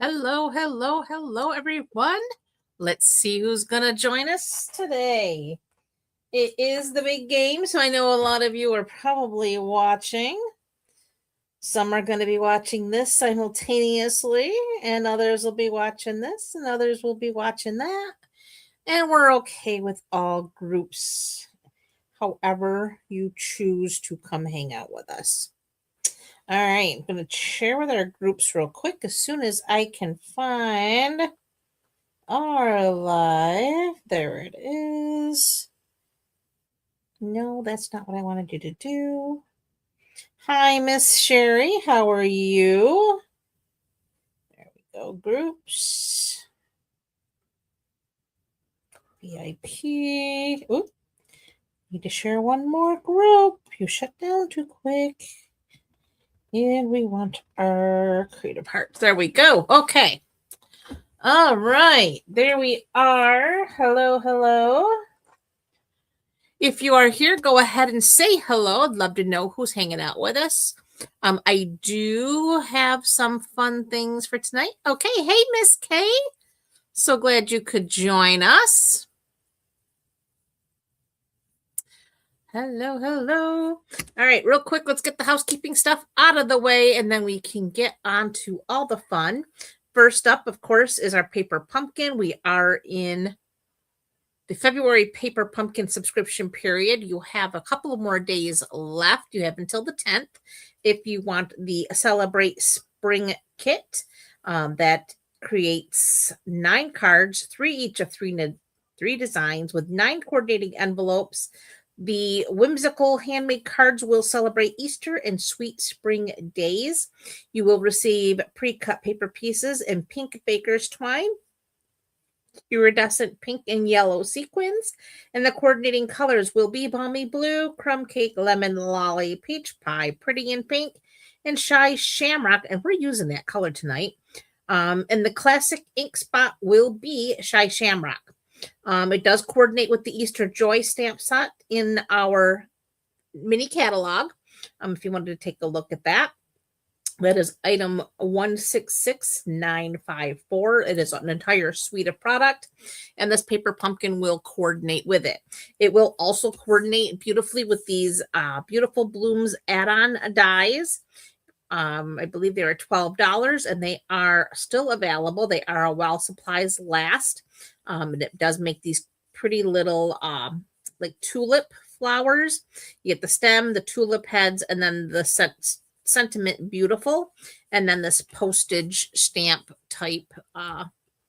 Hello, hello, hello, everyone. Let's see who's going to join us today. It is the big game, so I know a lot of you are probably watching. Some are going to be watching this simultaneously, and others will be watching this, and others will be watching that. And we're okay with all groups, however you choose to come hang out with us. All right, I'm going to share with our groups real quick as soon as I can find our live. There it is. No, that's not what I wanted you to do. Hi, Miss Sherry. How are you? There we go. Groups. VIP. Oop. Need to share one more group. You shut down too quick. And we want our creative hearts. There we go. Okay. All right. There we are. Hello, hello. If you are here, go ahead and say hello. I'd love to know who's hanging out with us. I do have some fun things for tonight. Okay. Hey, Miss Kay. So glad you could join us. Hello, hello. All right, real quick, let's get the housekeeping stuff out of the way, and then we can get on to all the fun. First up, of course, is our paper pumpkin. We are in the February paper pumpkin subscription period. You have a couple of more days left. You have until the 10th if you want the Celebrate Spring kit that creates 9 cards, 3 each of 3 designs with 9 coordinating envelopes. The whimsical handmade cards will celebrate Easter and sweet spring days. You will receive pre-cut paper pieces in pink baker's twine, iridescent pink and yellow sequins, and the coordinating colors will be balmy blue, crumb cake, lemon, lolly, peach pie, pretty in pink, and shy shamrock, and we're using that color tonight. And the classic ink spot will be shy shamrock. It does coordinate with the Easter Joy stamp set in our mini catalog. If you wanted to take a look at that. That is item 166954. It is an entire suite of product, and this paper pumpkin will coordinate with it. It will also coordinate beautifully with these beautiful blooms add-on dies. I believe they are $12, and they are still available. They are while supplies last. And it does make these pretty little like tulip flowers. You get the stem, the tulip heads, and then the sentiment beautiful, and then this postage stamp type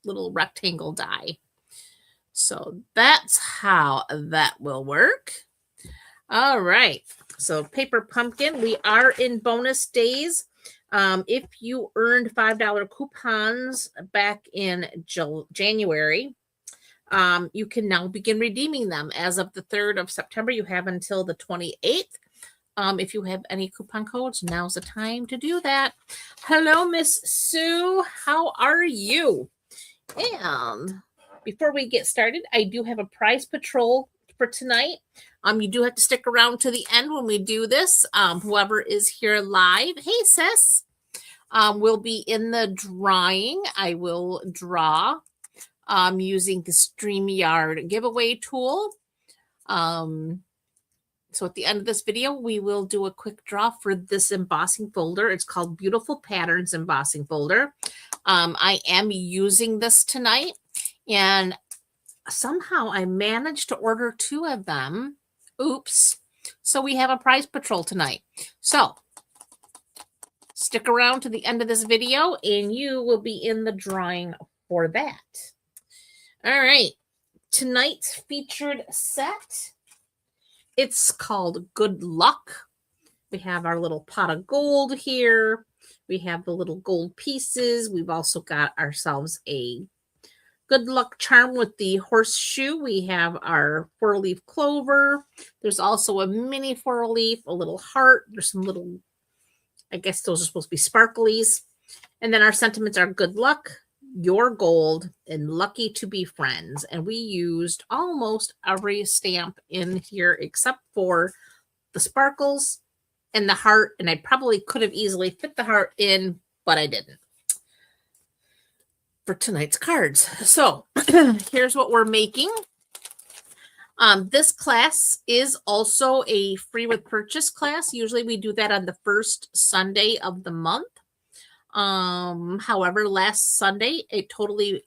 little rectangle die. So that's how that will work. All right. So paper pumpkin, we are in bonus days. If you earned $5 coupons back in January, you can now begin redeeming them. As of the 3rd of September, you have until the 28th. If you have any coupon codes, now's the time to do that. Hello, Miss Sue. How are you? And before we get started, I do have a prize patrol for tonight. You do have to stick around to the end when we do this. Whoever is here live, hey, sis, will be in the drawing. I will draw using the StreamYard giveaway tool. So at the end of this video, we will do a quick draw for this embossing folder. It's called Beautiful Patterns Embossing Folder. I am using this tonight, and somehow I managed to order 2 of them. Oops. So we have a prize patrol tonight. So stick around to the end of this video, and you will be in the drawing for that. All right. Tonight's featured set, it's called Good Luck. We have our little pot of gold here. We have the little gold pieces. We've also got ourselves a good luck charm with the horseshoe. We have our 4-leaf clover. There's also a mini 4-leaf, a little heart. There's some little, I guess those are supposed to be sparklies. And then our sentiments are good luck, your gold, and lucky to be friends. And we used almost every stamp in here except for the sparkles and the heart. And I probably could have easily fit the heart in, but I didn't. for tonight's cards. So here's what we're making. This class is also a free with purchase class. Usually we do that on the first Sunday of the month. However, last Sunday, it totally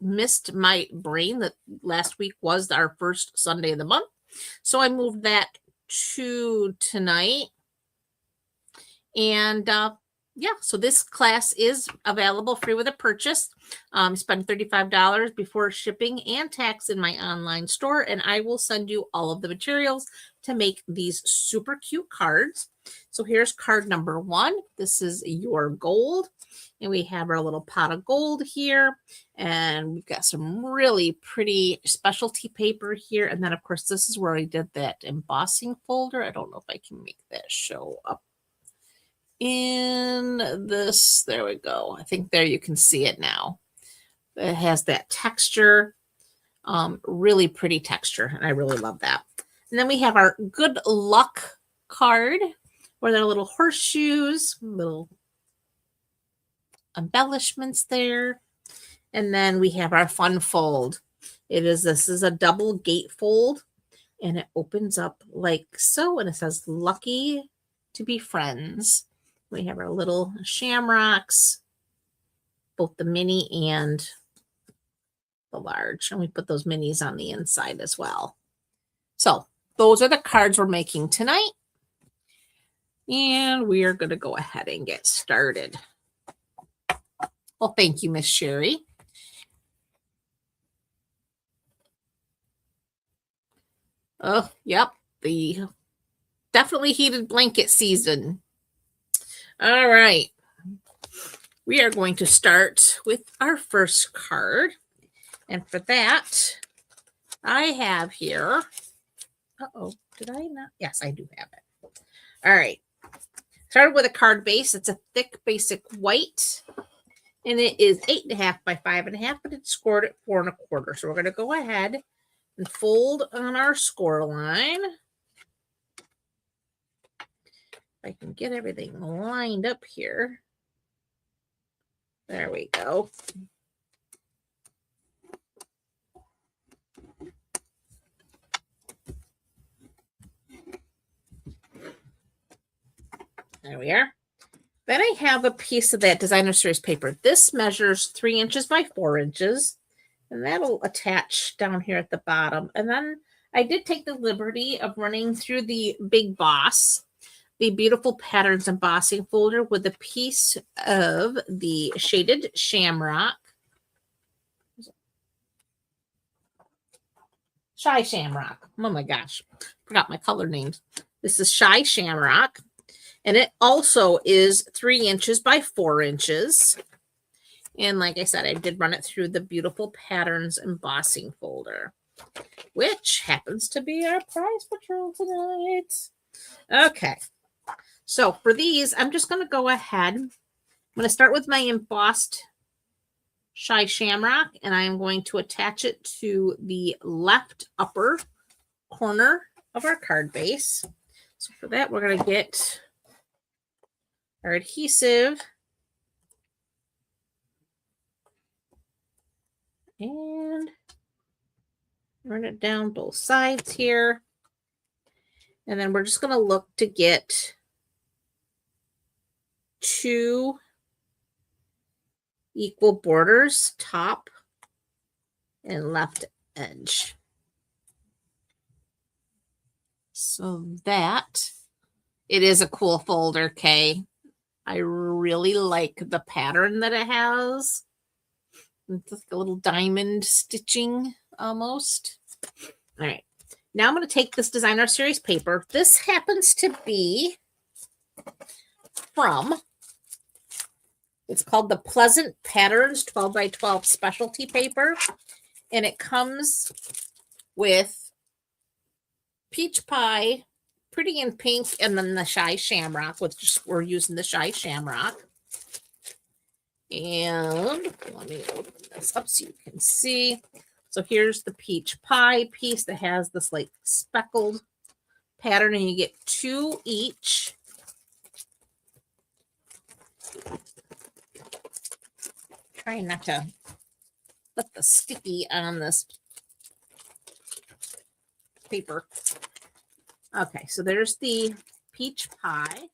missed my brain that last week was our first Sunday of the month. So I moved that to tonight. And yeah, so this class is available free with a purchase. Spend $35 before shipping and tax in my online store, and I will send you all of the materials to make these super cute cards. So here's card number 1. This is your gold, and we have our little pot of gold here, and we've got some really pretty specialty paper here. And then, of course, this is where I did that embossing folder. I don't know if I can make that show up in this. There we go. I think there you can see it now. It has that texture, really pretty texture, and I really love that. And then we have our good luck card where there are little horseshoes, little embellishments there. And then we have our fun fold. This is a double gate fold, and it opens up like so, and it says lucky to be friends. We have our little shamrocks, both the mini and the large, and we put those minis on the inside as well. So those are the cards we're making tonight, and we are going to go ahead and get started. Well, thank you, Miss Sherry. Oh, yep, the definitely heated blanket season. All right. We are going to start with our first card. And for that, I have here, did I not? Yes, I do have it. All right. Started with a card base. It's a thick basic white, and it is 8.5 by 5.5, but it's scored at 4 1/4. So we're going to go ahead and fold on our score line. I can get everything lined up here. There we go. There we are. Then I have a piece of that designer series paper. This measures 3 inches by 4 inches, and that'll attach down here at the bottom. And then I did take the liberty of running through the Big Boss, the beautiful patterns embossing folder, with a piece of the shaded shamrock. Shy Shamrock. Oh my gosh. Forgot my color names. This is Shy Shamrock. And it also is 3 inches by 4 inches. And like I said, I did run it through the beautiful patterns embossing folder, which happens to be our prize patrol tonight. Okay. So for these, I'm just going to go ahead. I'm going to start with my embossed Shy Shamrock, and I am going to attach it to the left upper corner of our card base. So for that, we're going to get our adhesive and run it down both sides here. And then we're just going to look to get 2 equal borders, top and left edge. So that, it is a cool folder, Kay. I really like the pattern that it has. It's like a little diamond stitching almost. All right. Now I'm going to take this designer series paper. This happens to be from, it's called the Pleasant Patterns 12 by 12 specialty paper. And it comes with peach pie, pretty in pink, and then the Shy Shamrock, which we're using the Shy Shamrock. And let me open this up so you can see. So here's the peach pie piece that has this like speckled pattern, and you get 2 each. trying not to put the sticky on this paper. Okay, so there's the peach pie.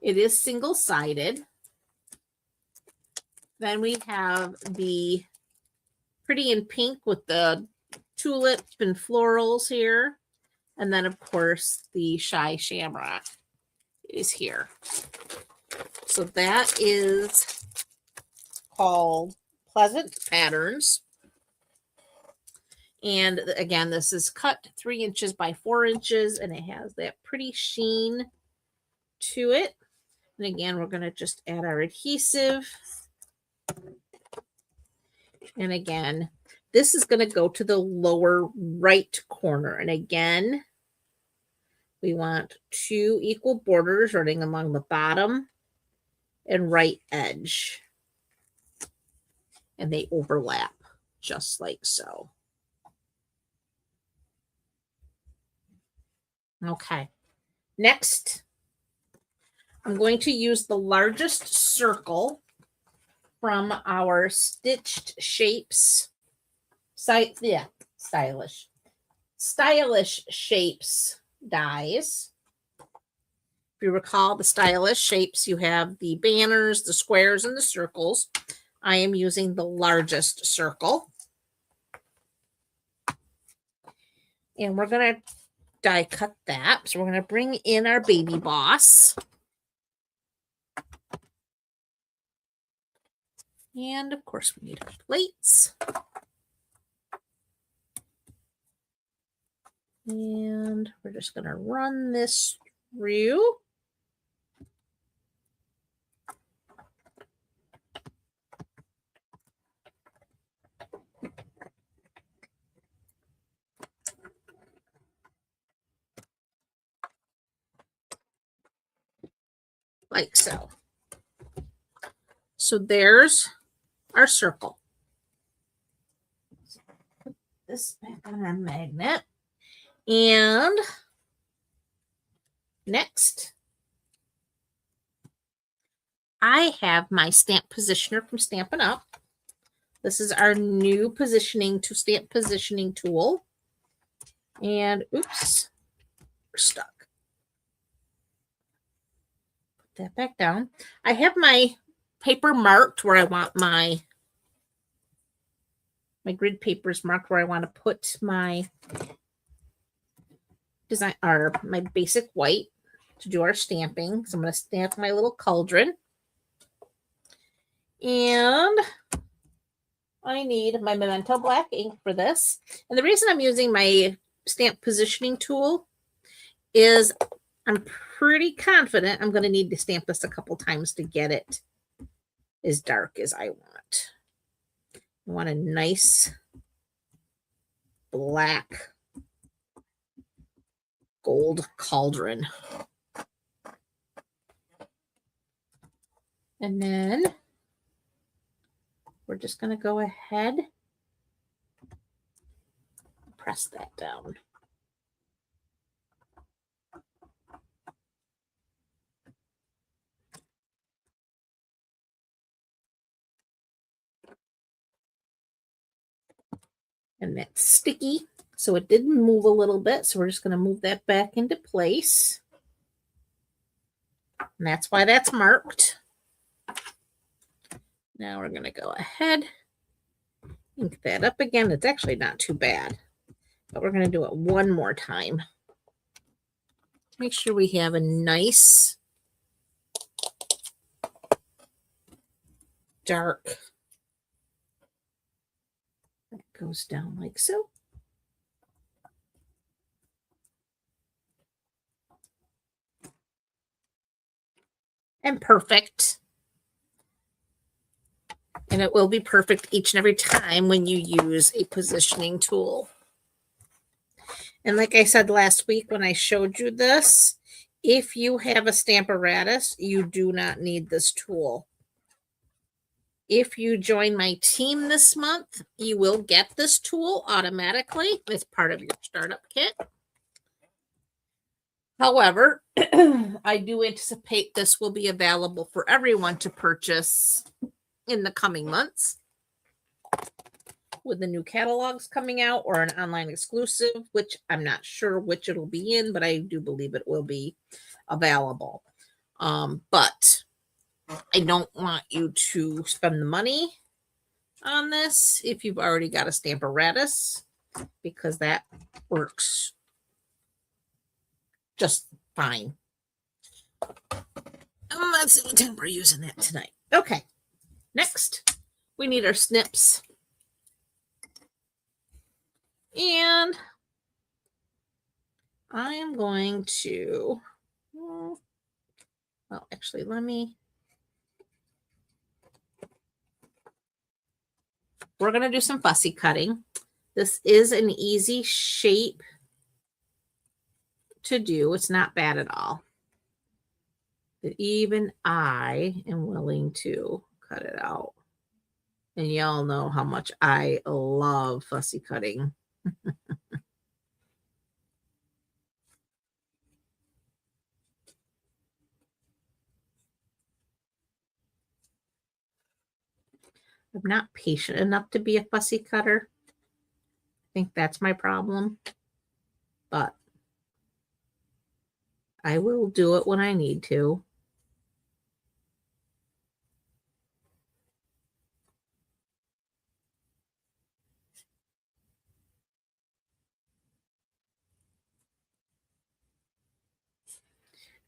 It is single-sided. Then we have the pretty in pink with the tulip and florals here. And then, of course, the shy shamrock is here. So that is called Pleasant Patterns. And again, this is cut 3 inches by 4 inches, and it has that pretty sheen to it. And again, we're going to just add our adhesive. And again, this is going to go to the lower right corner. And again, we want 2 equal borders running along the bottom and right edge. And they overlap just like so. Okay. Next, I'm going to use the largest circle from our Stitched Shapes Stylish Shapes dies. If you recall the Stylish Shapes, you have the banners, the squares, and the circles. I am using the largest circle. And we're going to die cut that. So we're going to bring in our baby boss. And of course we need our plates. And we're just going to run this through. Like so. So there's our circle. Put this back on our magnet. And next, I have my stamp positioner from Stampin' Up. This is our new stamp positioning tool. And oops, we're stuck. Put that back down. I have my paper marked where I want my grid papers marked where I want to put my design or my basic white to do our stamping. So I'm going to stamp my little cauldron. And I need my Memento black ink for this. And the reason I'm using my stamp positioning tool is I'm pretty confident I'm going to need to stamp this a couple times to get it as dark as I want. I want a nice black gold cauldron. And then we're just going to go ahead and press that down. And that's sticky, so it did move a little bit. So we're just going to move that back into place. And that's why that's marked. Now we're going to go ahead, ink that up again. It's actually not too bad, but we're going to do it one more time. Make sure we have a nice dark. That goes down like so. And perfect. And it will be perfect each and every time when you use a positioning tool. And like I said last week when I showed you this, if you have a Stamparatus, you do not need this tool. If you join my team this month, you will get this tool automatically as part of your startup kit. However, I do anticipate this will be available for everyone to purchase in the coming months with the new catalogs coming out or an online exclusive, which I'm not sure which it'll be in, but I do believe it will be available. But I don't want you to spend the money on this if you've already got a Stamparatus, because that works just fine. Let's see what time we're using that tonight. Okay, next we need our snips. And I am going to, well, actually, we're going to do some fussy cutting. This is an easy shape to do. It's not bad at all. But even I am willing to cut it out. And y'all know how much I love fussy cutting. I'm not patient enough to be a fussy cutter. I think that's my problem. But I will do it when I need to.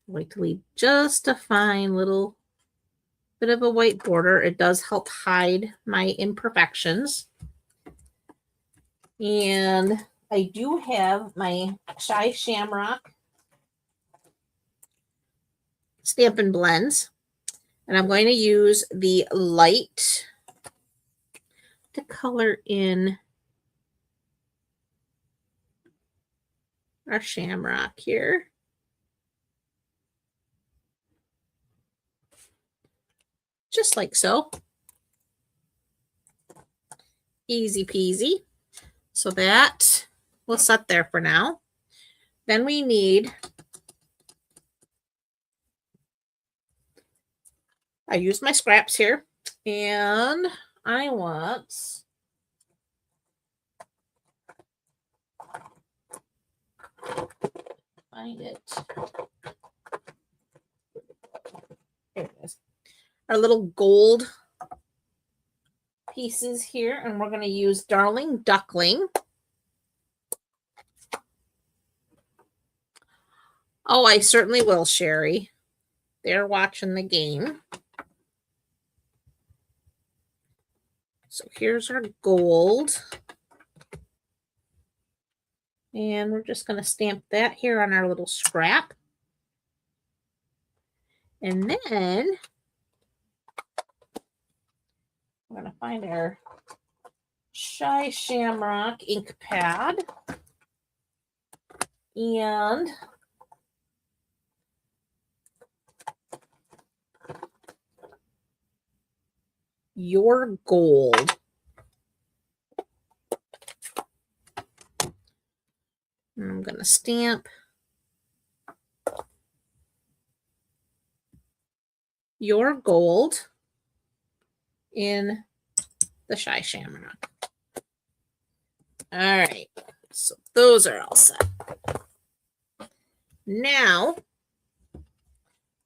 I like to leave just a fine little bit of a white border. It does help hide my imperfections. And I do have my Shy Shamrock Stampin' Blends. And I'm going to use the light to color in our shamrock here. Just like so. Easy peasy. So that will set there for now. Then we need, I use my scraps here, and I want find it. There it is. Our little gold pieces here, and we're going to use Darling Duckling. Oh, I certainly will, Sherry. They're watching the game. So here's our gold. And we're just going to stamp that here on our little scrap. And then we're going to find our Shy Shamrock ink pad. And your gold. And I'm going to stamp your gold in the Shy Shamrock. All right, so those are all set. Now,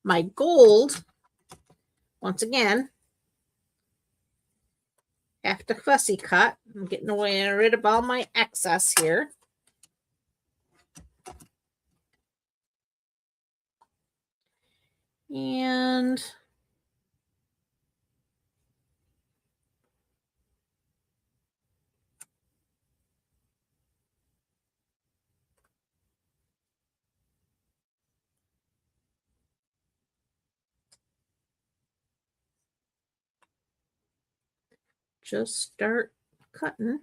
my gold, once again, have to fussy cut. I'm getting rid of all my excess here. And just start cutting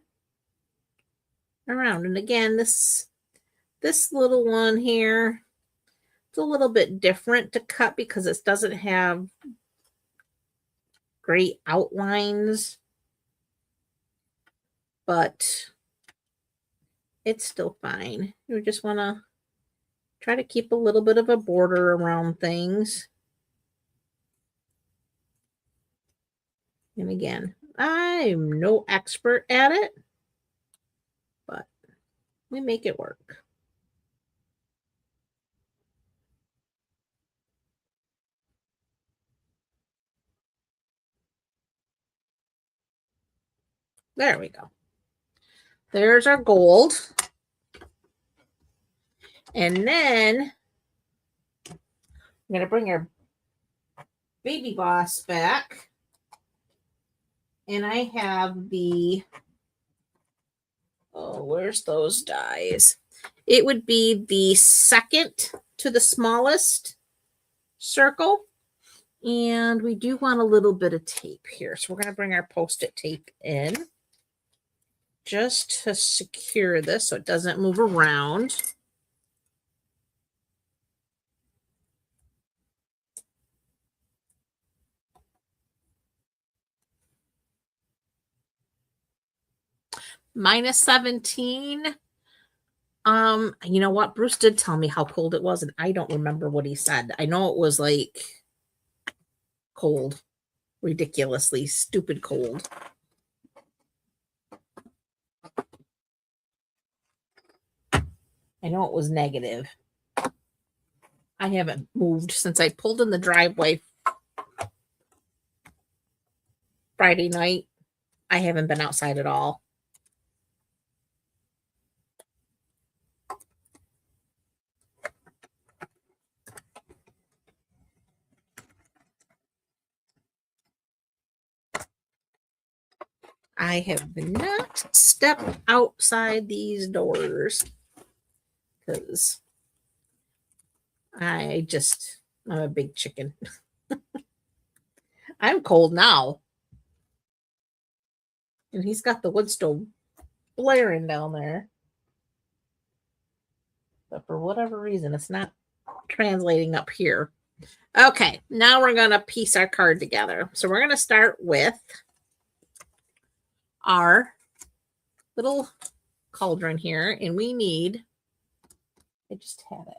around. And again, this little one here, it's a little bit different to cut because it doesn't have great outlines, but it's still fine. You just want to try to keep a little bit of a border around things. And again, I'm no expert at it, but we make it work. There we go. There's our gold. And then I'm going to bring our Baby Boss back. And I have the, oh, where's those dies? It would be the second to the smallest circle. And we do want a little bit of tape here. So we're going to bring our Post-it tape in just to secure this so it doesn't move around. Minus 17. You know what? Bruce did tell me how cold it was, and I don't remember what he said. I know it was like cold, ridiculously stupid cold. I know it was negative. I haven't moved since I pulled in the driveway Friday night. I haven't been outside at all. I have not stepped outside these doors because I'm a big chicken. I'm cold now. And he's got the wood stove blaring down there. But for whatever reason, it's not translating up here. Okay, now we're going to piece our card together. So we're going to start with our little cauldron here. And we need, I just had it.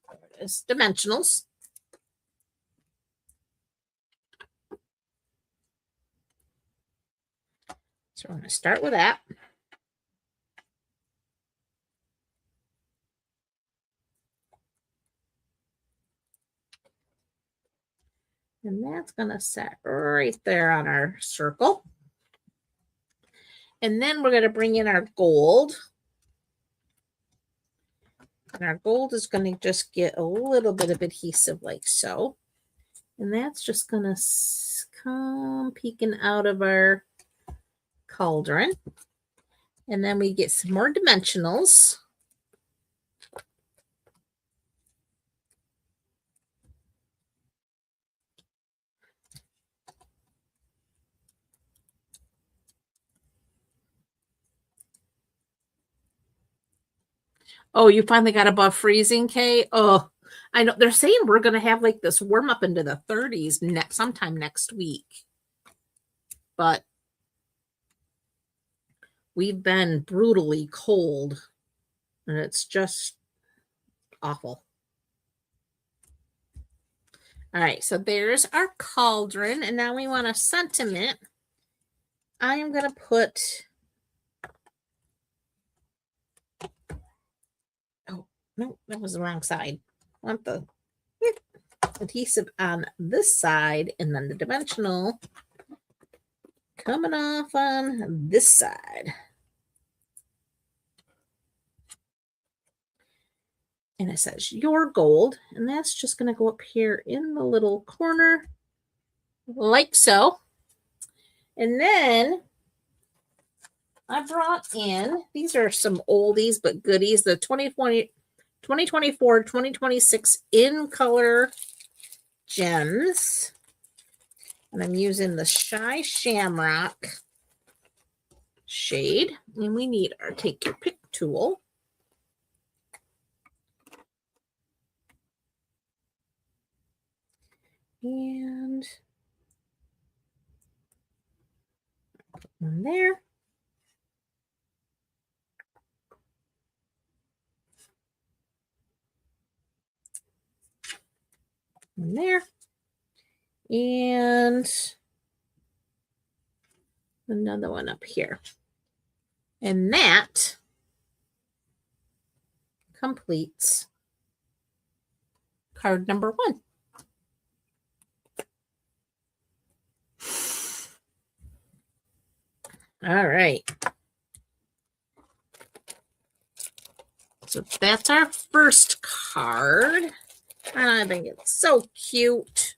There it is, dimensionals. So we're going to start with that. And that's going to set right there on our circle. And then we're going to bring in our gold. And our gold is going to just get a little bit of adhesive like so. And that's just going to come peeking out of our cauldron. And then we get some more dimensionals. Oh, you finally got above freezing, Kay? Oh, I know. They're saying we're going to have like this warm up into the 30s sometime next week. But we've been brutally cold. And it's just awful. All right, so there's our cauldron. And now we want a sentiment. I am going to put... Oh, no, that was the wrong side. I want the adhesive on this side and then the dimensional coming off on this side. And it says your gold, and that's just going to go up here in the little corner like so. And then I brought in, these are some oldies but goodies, the 2024, 2026 in color gems. And I'm using the Shy Shamrock shade. And we need our take your pick tool. And put one there. One there. And Another one up here. And that completes card number 1. All right. So that's our first card. I think it's so cute.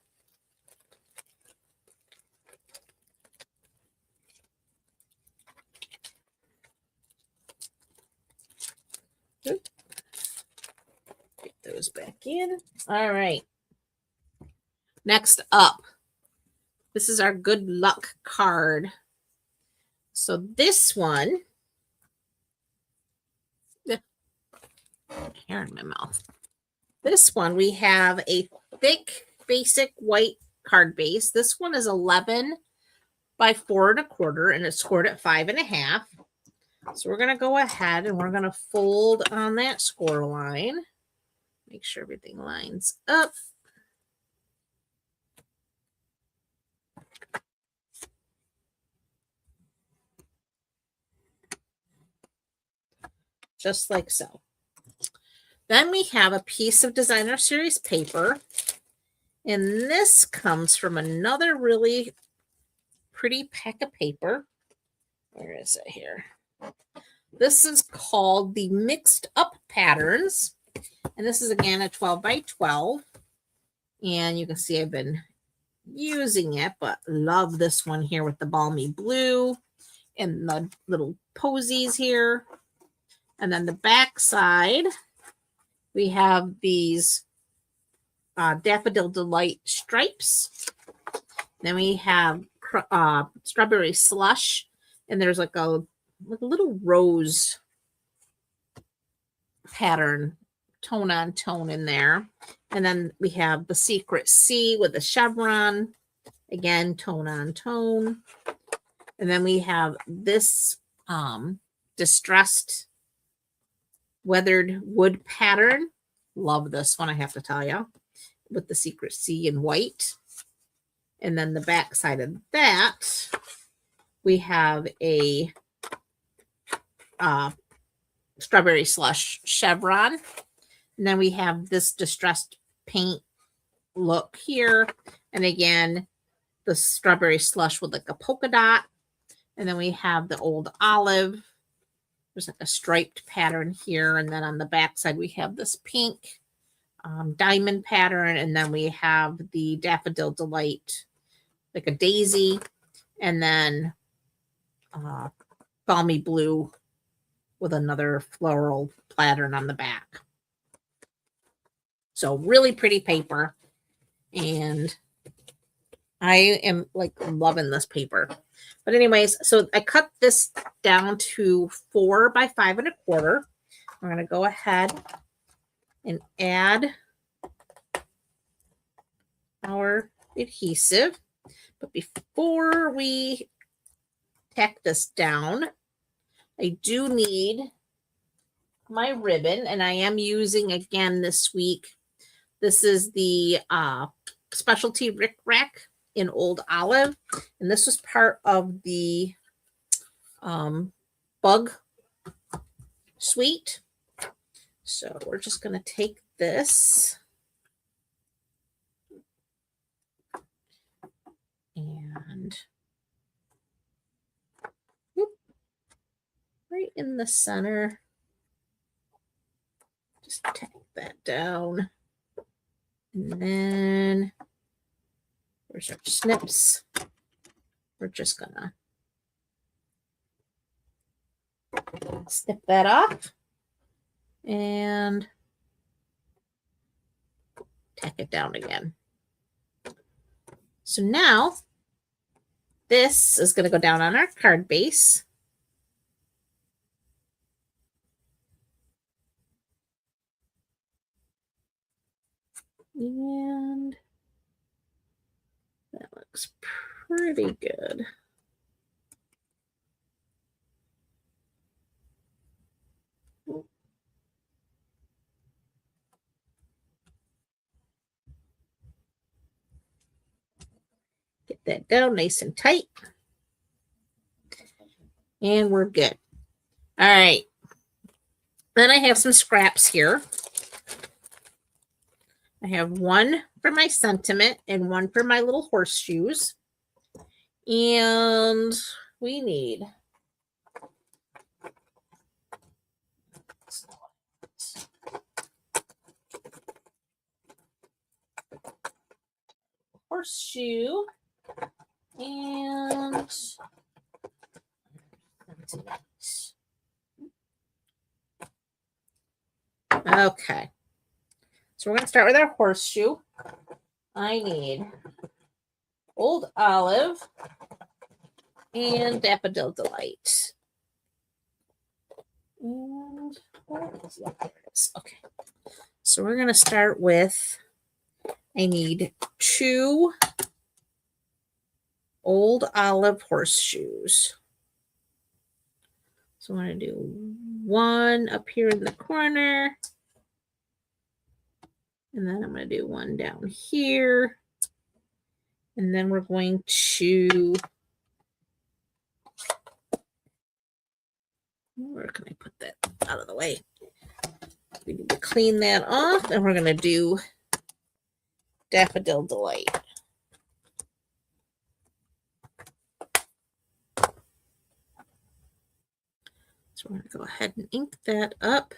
Get those back in. All right. Next up, this is our good luck card. So this one, hair in my mouth. This one, we have a thick, basic white card base. This one is 11 by 4 1/4, and it's scored at 5 1/2. So we're going to go ahead and we're going to fold on that score line. Make sure everything lines up. Just like so. Then we have a piece of designer series paper. And this comes from another really pretty pack of paper. Where is it here? This is called the Mixed Up Patterns. And this is again a 12 by 12. And you can see I've been using it, but love this one here with the balmy blue and the little posies here. And then the back side, we have these Daffodil Delight stripes. Then we have strawberry slush, and there's like a little rose pattern, tone on tone in there. And then we have the Secret Sea with the chevron, again, tone on tone. And then we have this distressed weathered wood pattern. Love this one, I have to tell you, with the Secret Sea in white. And then the back side of that, we have a strawberry slush chevron. And then we have this distressed paint look here. And again, the strawberry slush with like a polka dot. And then we have the old olive. There's like a striped pattern here. And then on the back side, we have this pink diamond pattern. And then we have the Daffodil Delight, like a daisy. And then balmy blue with another floral pattern on the back. So really pretty paper. And I am like loving this paper. But anyways, so I cut this down to 4 by 5 1/4. I'm going to go ahead and add our adhesive. But before we tack this down, I do need my ribbon, and I am using again this week. This is the specialty Rick Rack in Old Olive, and this was part of the bug suite. So we're just going to take this and right in the center, just tack that down. And then where's our snips? We're just gonna snip that off and tack it down again. So now this is going to go down on our card base. And that looks pretty good. Get that down nice and tight. And we're good. All right. Then I have some scraps here. I have one for my sentiment and one for my little horseshoes. And we need horseshoe and okay. So we're going to start with our horseshoe. I need Old Olive and Daffodil Delight. And where is that? There it is. Okay. So we're going to start with, I need 2 Old Olive horseshoes. So I'm going to do 1 up here in the corner. And then I'm going to do 1 down here. And then we're going to, where can I put that out of the way? We need to clean that off. And we're going to do Daffodil Delight. So we're going to go ahead and ink that up.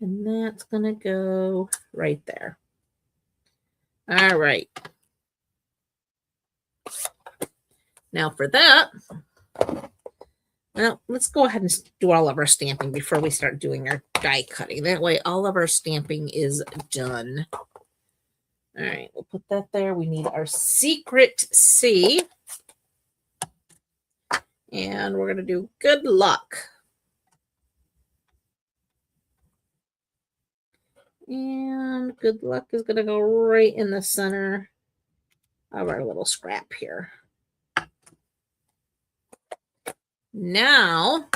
And that's going to go right there. All right. Now for that, well, let's go ahead and do all of our stamping before we start doing our die cutting. That way all of our stamping is done. All right, we'll put that there. We need our secret C. And we're going to do good luck. And good luck is going to go right in the center of our little scrap here. Now,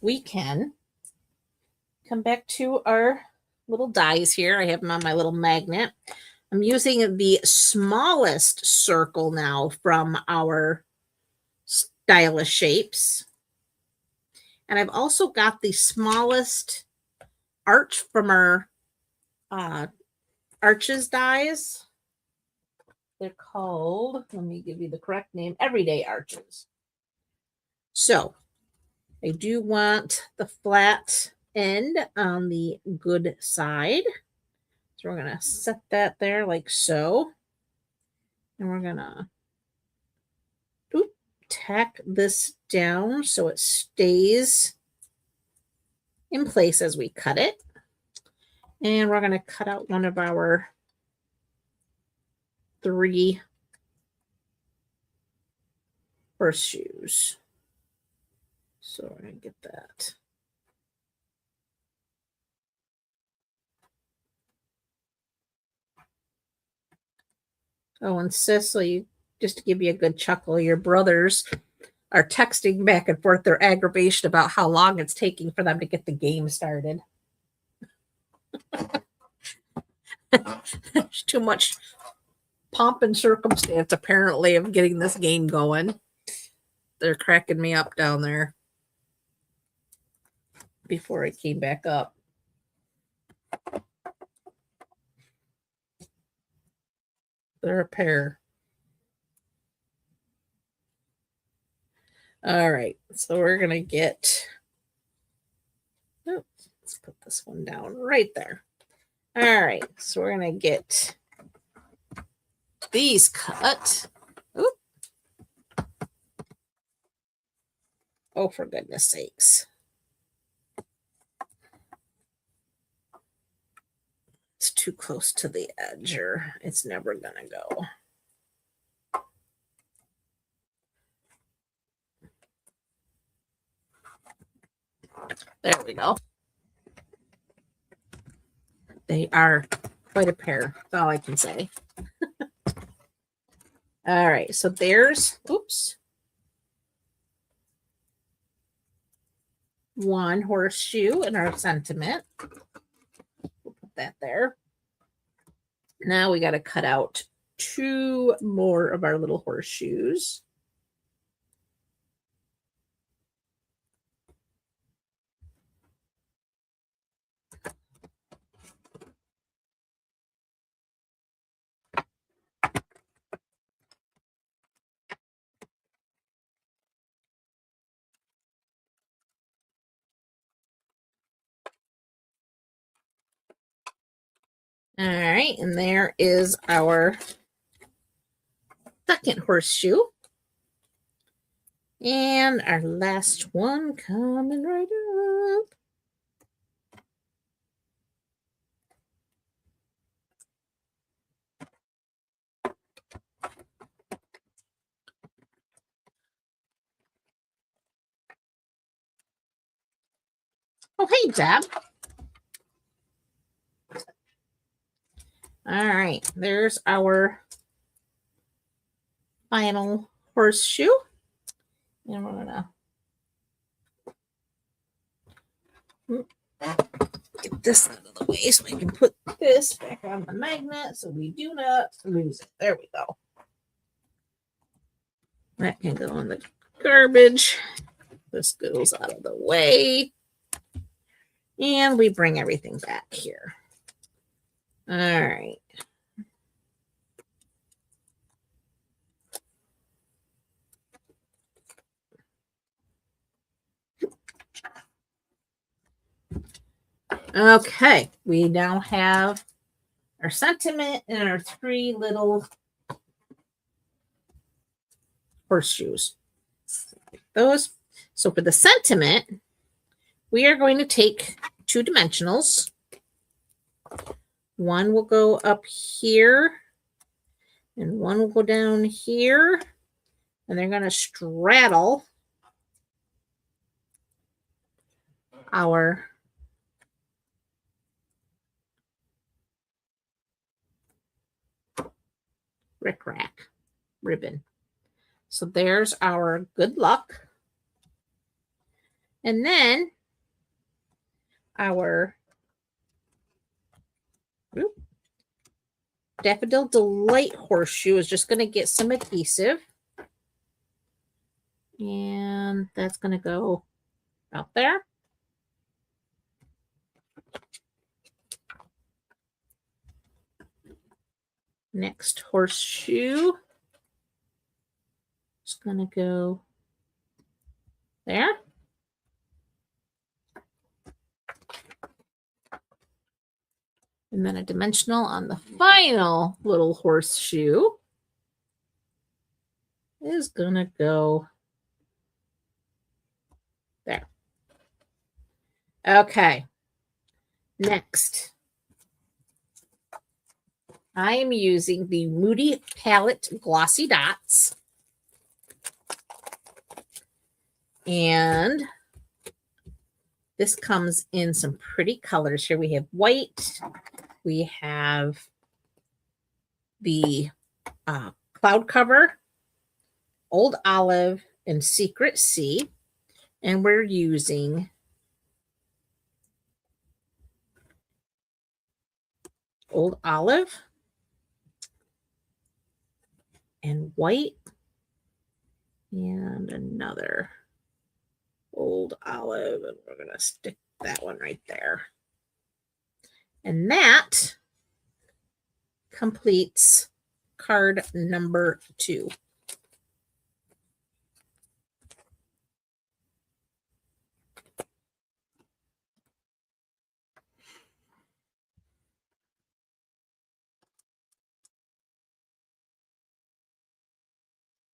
we can come back to our little dies here. I have them on my little magnet. I'm using the smallest circle now from our Stylish Shapes. And I've also got the smallest arch from our Arches dies. They're called, let me give you the correct name, Everyday Arches. So I do want the flat end on the good side. So we're going to set that there like so. And we're going to tack this down so it stays in place as we cut it. And we're going to cut out one of our 3 horseshoes. So we're going to get that. Oh, and Cicely, just to give you a good chuckle, your brothers are texting back and forth their aggravation about how long it's taking for them to get the game started. There's too much pomp and circumstance, apparently, of getting this game going. They're cracking me up down there before it came back up. They're a pair. All right, so we're going to get, let's put this one down right there. All right, so we're going to get these cut. Oop. Oh, for goodness sakes. It's too close to the edge, or it's never going to go. There we go. They are quite a pair. That's all I can say. All right, so there's, oops, 1 horseshoe in our sentiment. We'll that there. Now we got to cut out 2 more of our little horseshoes. All right, and there is our second horseshoe. And our last one coming right up. Oh, hey, Deb. All right, there's our final horseshoe. And we're gonna get this out of the way so I can put this back on the magnet so we do not lose it. There we go. That can go in the garbage. This goes out of the way. And we bring everything back here. All right. Okay, we now have our sentiment and our 3 little horseshoes. Those. So for the sentiment, we are going to take 2 dimensionals. One will go up here, and one will go down here, and they're going to straddle our rickrack ribbon. So there's our good luck. And then our Daffodil Delight horseshoe is just going to get some adhesive. And that's going to go out there. Next horseshoe is going to go there. And then a dimensional on the final little horseshoe is going to go there. Okay. Next, I am using the Moody Palette Glossy Dots. And this comes in some pretty colors here. We have white. We have the cloud cover, old olive, and secret sea. And we're using old olive and white and another old olive, and we're going to stick that one right there. And that completes card number 2.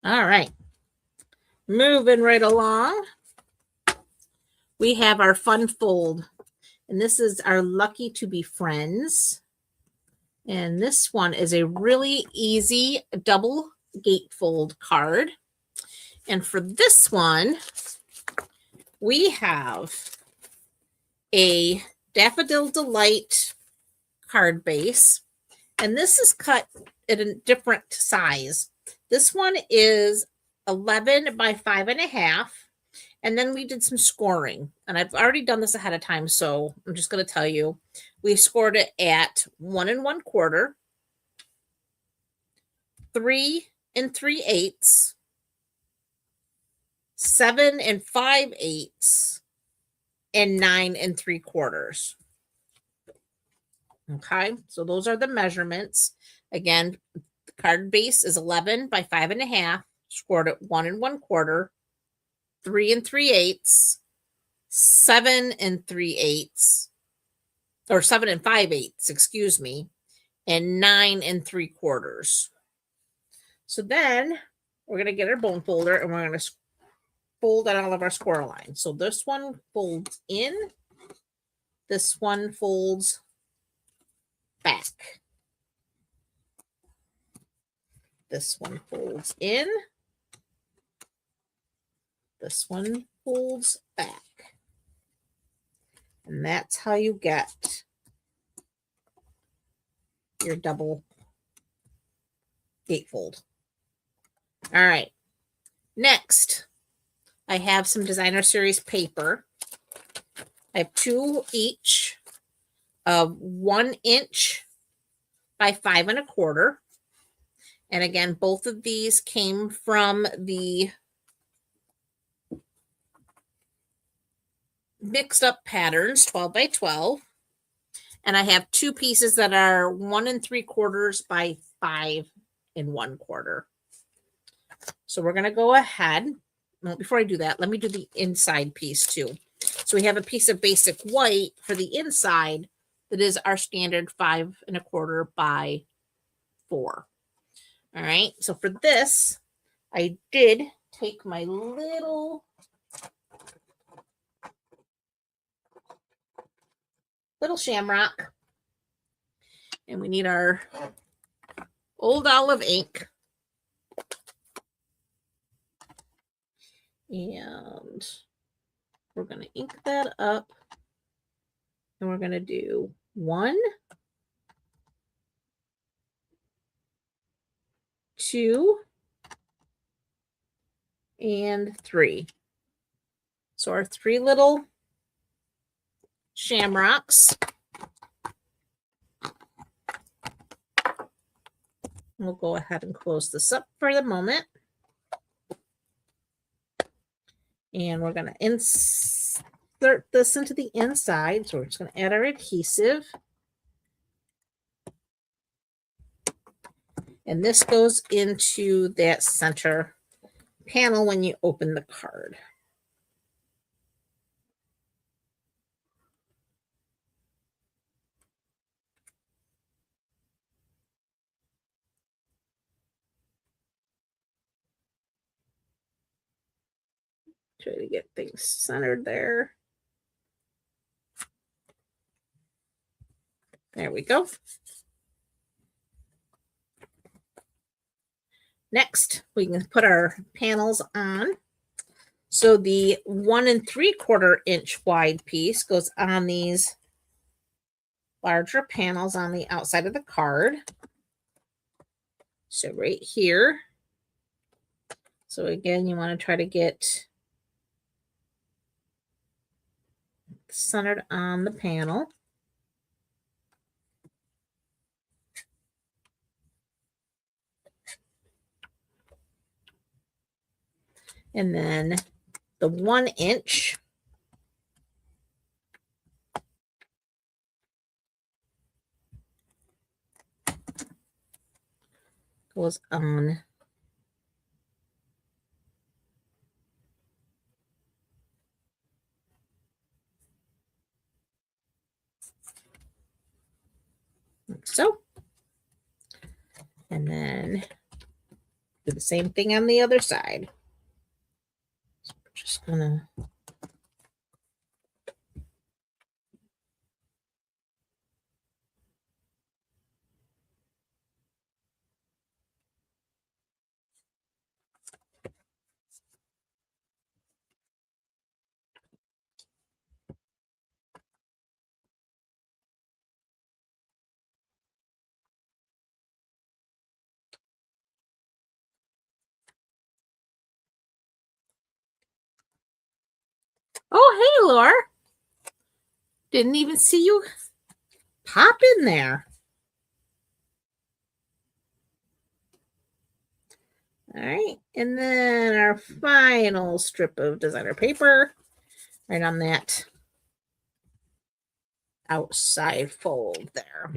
All right. Moving right along. We have our fun fold. And this is our Lucky to Be Friends. And this one is a really easy double gatefold card. And for this one, we have a Daffodil Delight card base. And this is cut at a different size. This one is 11 by 5.5. And then we did some scoring. And I've already done this ahead of time, so I'm just going to tell you. We scored it at 1 1/4, 3 3/8, 7 5/8, and 9 3/4. Okay, so those are the measurements. Again, the card base is 11 by 5.5, scored at 1 1/4, 3 3/8, 7 3/8, or 7 5/8, excuse me, and 9 3/4. So then we're going to get our bone folder and we're going to fold on all of our score lines. So this one folds in, this one folds back. This one folds in, this one folds back. And that's how you get your double gatefold. All right. Next, I have some Designer Series paper. I have 2 each of 1 inch by 5 1/4. And again, both of these came from the mixed up patterns, 12 by 12. And I have 2 pieces that are 1 3/4 by 5 1/4. So we're going to go ahead. Well, before I do that, let me do the inside piece too. So we have a piece of basic white for the inside that is our standard 5 1/4 by 4. All right. So for this, I did take my little shamrock, and we need our old olive ink. And we're going to ink that up. And we're going to do 1, 2, and 3. So our 3 little shamrocks. We'll go ahead and close this up for the moment. And we're going to insert this into the inside. So we're just going to add our adhesive. And this goes into that center panel when you open the card. Try to get things centered there. There we go. Next, we can put our panels on. So the 1 3/4 inch wide piece goes on these larger panels on the outside of the card. So right here. So again, you want to try to get centered on the panel. And then the 1 inch goes on like so. And then do the same thing on the other side. So we're just gonna Oh, hey, Laura. Didn't even see you pop in there. All right. And then our final strip of designer paper right on that outside fold there.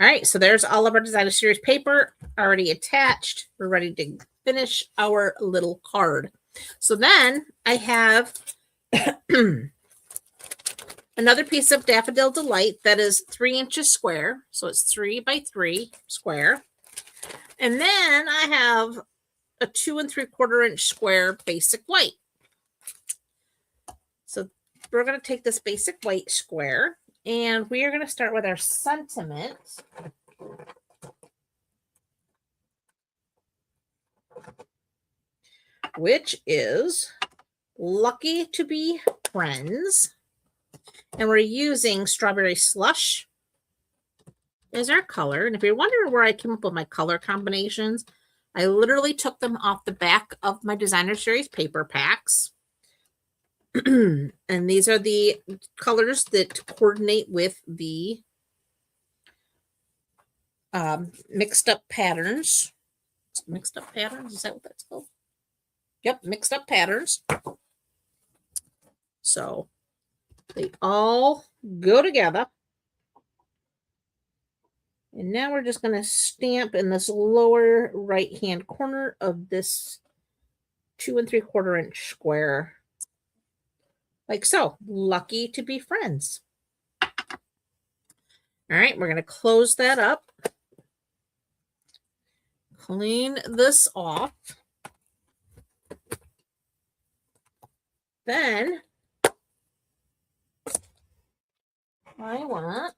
All right. So there's all of our designer series paper already attached. We're ready to finish our little card. So then I have another piece of Daffodil Delight that is 3 inches square. So it's 3 by 3 square. And then I have a 2 3/4 inch square basic white. So we're going to take this basic white square and we are going to start with our sentiment. Which is lucky to be friends. And we're using strawberry slush as our color. And if you're wondering where I came up with my color combinations, I literally took them off the back of my designer series paper packs. And these are the colors that coordinate with the mixed up patterns. Mixed up patterns, is that what that's called? Yep, mixed up patterns. So they all go together. And now we're just going to stamp in this lower right hand corner of this 2 3/4 inch square. Like so. Lucky to be friends. All right, we're going to close that up. Clean this off. Then I want,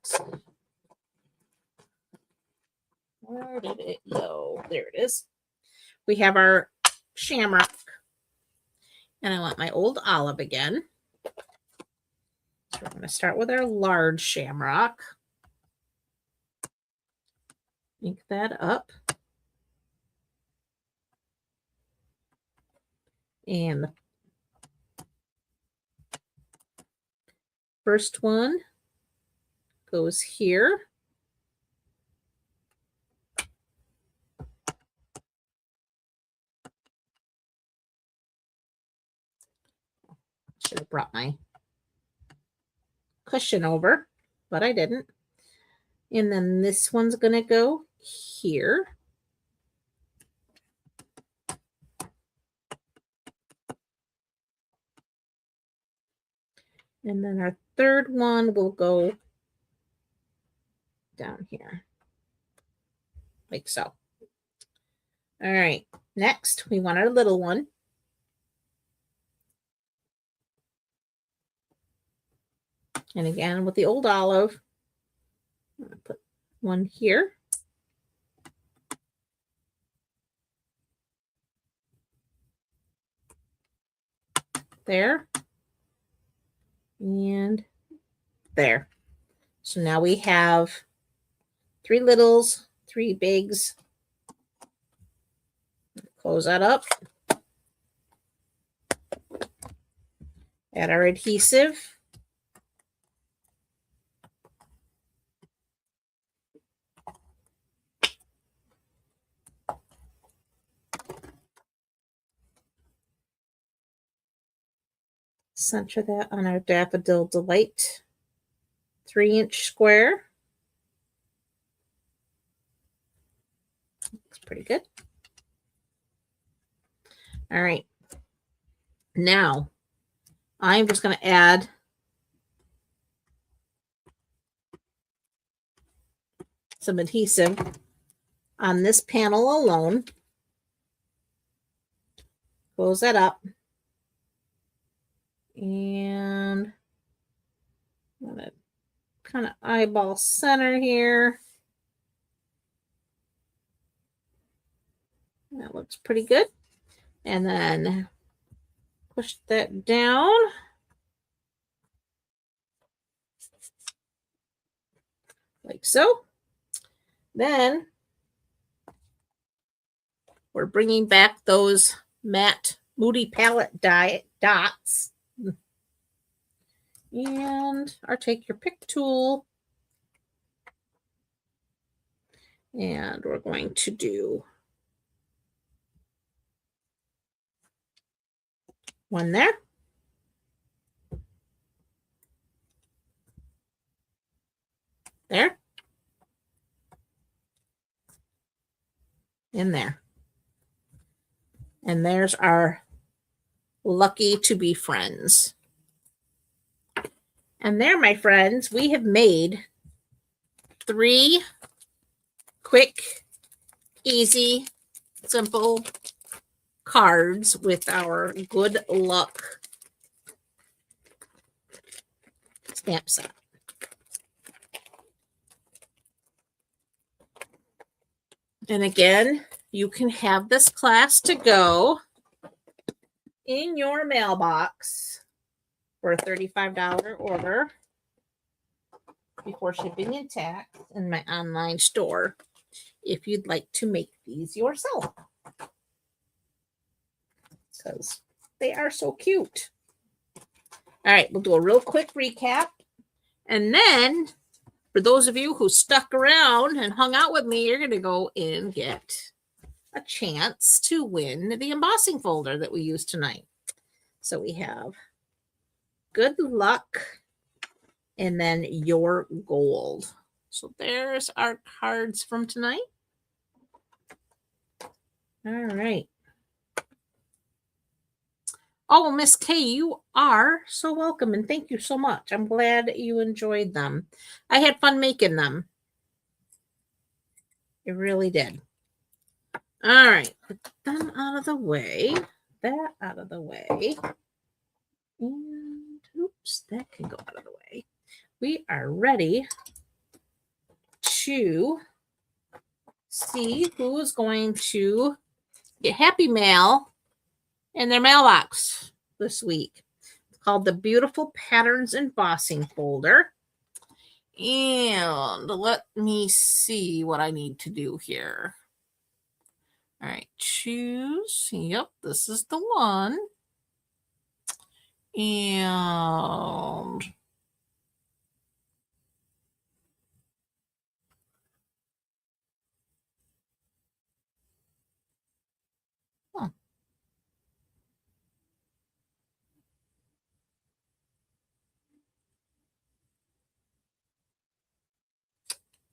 where did it go? There it is. We have our shamrock. And I want my old olive again. So we're going to start with our large shamrock. Ink that up. And the first one goes here. Should have brought my cushion over, but I didn't. And then this one's going to go here. And then our third one will go down here, like so. All right, next we want our little one. And again, with the old olive, I'm going to put one here. There. And there. So now we have 3 littles, 3 bigs. Close that up. Add our adhesive. Center that on our Daffodil Delight 3 inch square. Looks pretty good. All right. Now, I'm just going to add some adhesive on this panel alone. Close that up. And I'm going to kind of eyeball center here. That looks pretty good. And then push that down. Like so. Then we're bringing back those matte Moody palette dots. or take your pick tool. And we're going to do one there. There. In there. And there's our lucky to be friends. And there, my friends, we have made 3 quick, easy, simple cards with our good luck stamp set. And again, you can have this class to go in your mailbox for a $35 order before shipping and tax in my online store if you'd like to make these yourself, because they are so cute. All right, we'll do a real quick recap. And then for those of you who stuck around and hung out with me, you're going to go and get a chance to win the embossing folder that we used tonight. So we have good luck and then your gold. So there's our cards from tonight. All right. Oh, Miss K, you are so welcome, and thank you so much. I'm glad you enjoyed them. I had fun making them. It really did. All right, put them out of the way. That out of the way. And oops, that can go out of the way. We are ready to see who is going to get Happy Mail in their mailbox this week. It's called the Beautiful Patterns Embossing Folder. And let me see what I need to do here. All right, choose. Yep, this is the one. And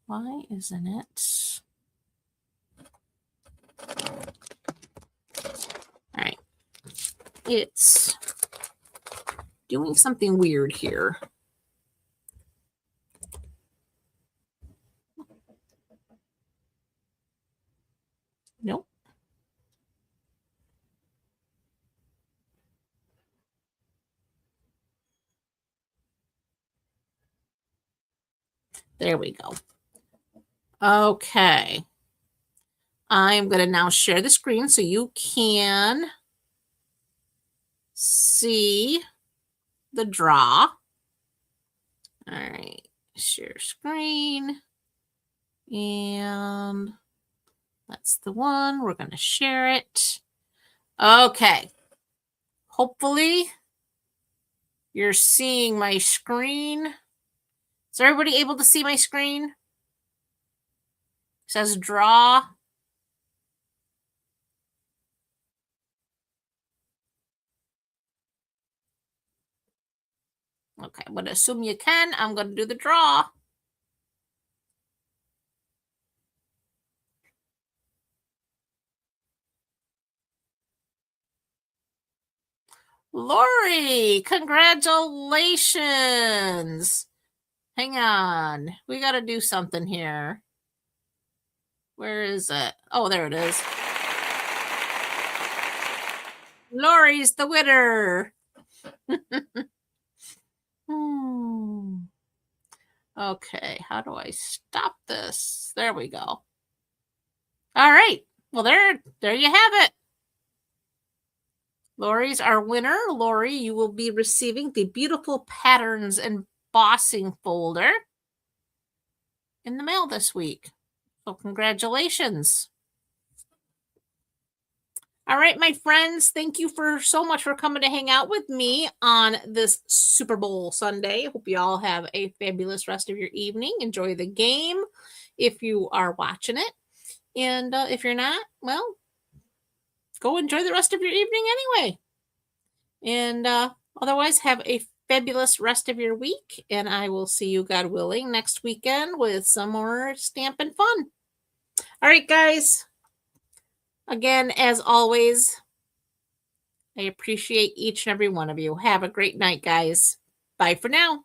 why isn't it? All right. It's doing something weird here. Nope. There we go. Okay. I'm going to now share the screen so you can see the draw. All right. Share screen. And that's the one. We're going to share it. Okay. Hopefully you're seeing my screen. Is everybody able to see my screen? It says draw. Okay, I'm going to assume you can. I'm going to do the draw. Lori, congratulations. Hang on. We got to do something here. Where is it? Oh, there it is. Lori's the winner. Okay, how do I stop this? There we go. All right. Well, there you have it. Lori's our winner. Lori, you will be receiving the Beautiful Patterns Embossing Folder in the mail this week. So congratulations. All right, my friends, thank you for so much for coming to hang out with me on this Super Bowl Sunday. Hope you all have a fabulous rest of your evening. Enjoy the game if you are watching it. And if you're not, well, go enjoy the rest of your evening anyway. And otherwise, have a fabulous rest of your week. And I will see you, God willing, next weekend with some more stamping fun. All right, guys. Again, as always, I appreciate each and every one of you. Have a great night, guys. Bye for now.